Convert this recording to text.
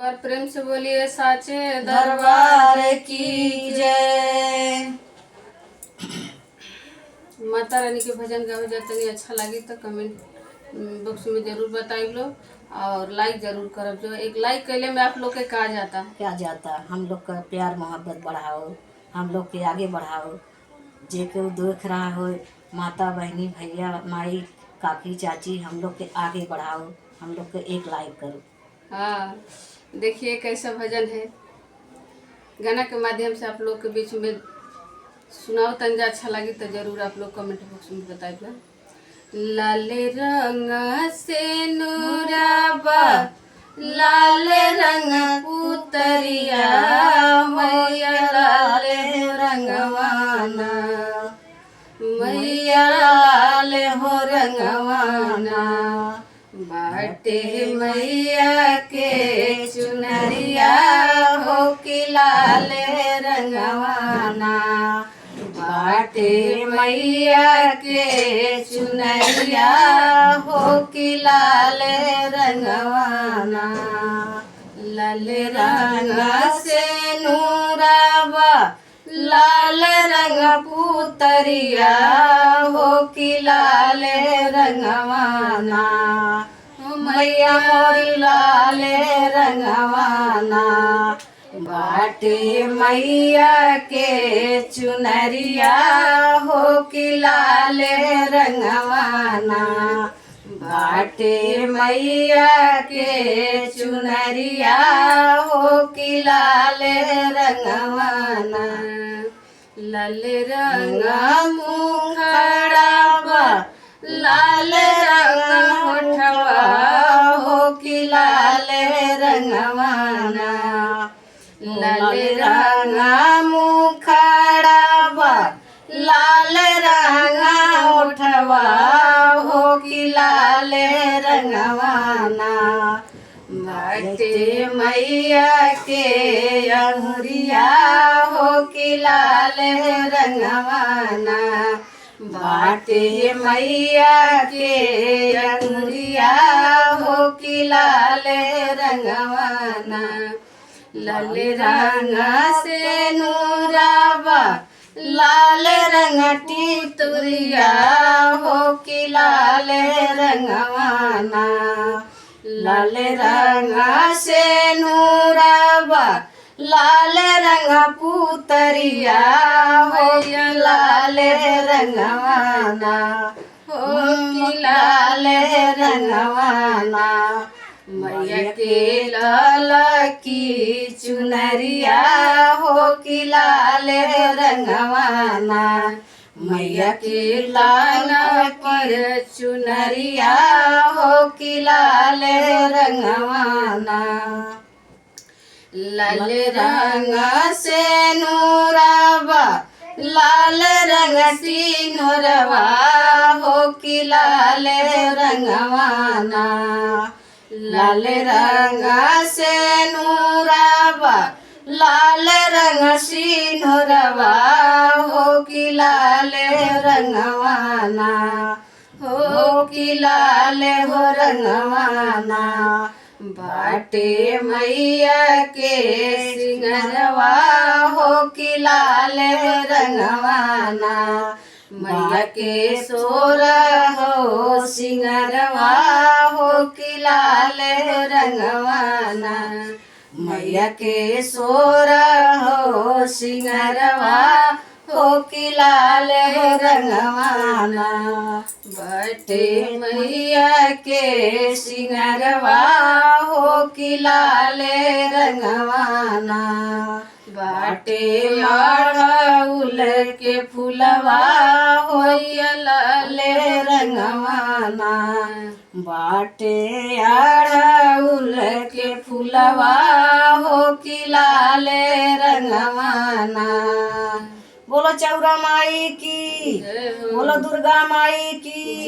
बार प्रेम से बोलिए साचे दरबार की जय। माता रानी के भजन गावे जाते नहीं अच्छा लगी तो कमेंट बॉक्स में जरूर बताइए लोग और लाइक जरूर करब। जो एक लाइक कैले में आप लोग के कहा जाता क्या जाता हम लोग का प्यार मोहब्बत बढ़ाओ, हम लोग के आगे बढ़ाओ। जे केहू देख रहा हो, माता बहनी भैया माई काकी चाची, हम लोग के आगे बढ़ाओ, हम लोग के एक लाइक करो। हाँ, देखिए कैसा भजन है, गाना के माध्यम से आप लोग के बीच में सुनाओ। तंजा अच्छा लगी तो जरूर आप लोग कमेंट बॉक्स में बताइए। लाल रंग से नूराबा, लाल रंग पुतरिया, मैया लाल रंगवाना, मैया लाल हो रंगवाना, बाटे मैया के चुनरिया हो कि लाल रंगवाना, बाटे मैया के चुनरिया हो कि लाल रंगवाना। लाल रंग से नूराबा, लाल रंग पुतरिया हो कि लाल रंगवाना, मैया मोरी लाल रंगवाना, बाटे मैया के चुनरिया हो कि लाल रंगवाना, बाटे मैया के चुनरिया हो कि लाल रंगवाना। लाल रंग मुखड़ावा, लाल रंग होठवा हो कि लाल रंगवाना, लाल रंग मुखड़ावा, लाल रंग होठवा हो कि लाल रंगवाना, बाटे मैया के अंगुरिया हो कि लाल रंगवाना, बाटे मैया के अंगुरिया हो कि लाल रंगवाना। लाल रंग से नूराबा, लाल रंग टितुरिया हो कि लाल रंगवाना, लाल रंग से नूराबा, लाल रंग पुतरिया हो कि लाल रंगवाना, हो कि लाल रंगवाना, मैया के लाल की चुनरिया हो कि लाल रंगवाना, मैया के लाल की चुनरिया हो कि लाल रंगवाना। लाल रंग से नूराबा, लाल रंग सिनुरवा हो कि लाल रंगवाना, लाल रंग से नूराबा, लाल रंग सिनुरवा हो कि लाल रंगवाना, हो कि लाल हो रंगवाना, बाटे मैया के सिंगरवा हो कि लाल रंगवाना, मैया के सोर हो सिंगरवा हो कि लाल रंगवाना, मैया के सोर हो सिंगरवा हो कि लाल रंगवाना, बाटे मैया के सिंगरवा हो कि लाल रंगवाना, बाटे अड़हुल के फूलवा हो लाल रंगवाना, बाटे अड़हुल के फूलवा हो कि लाल रंगवाना। बोलो चौरा माई की, बोलो दुर्गा माई की।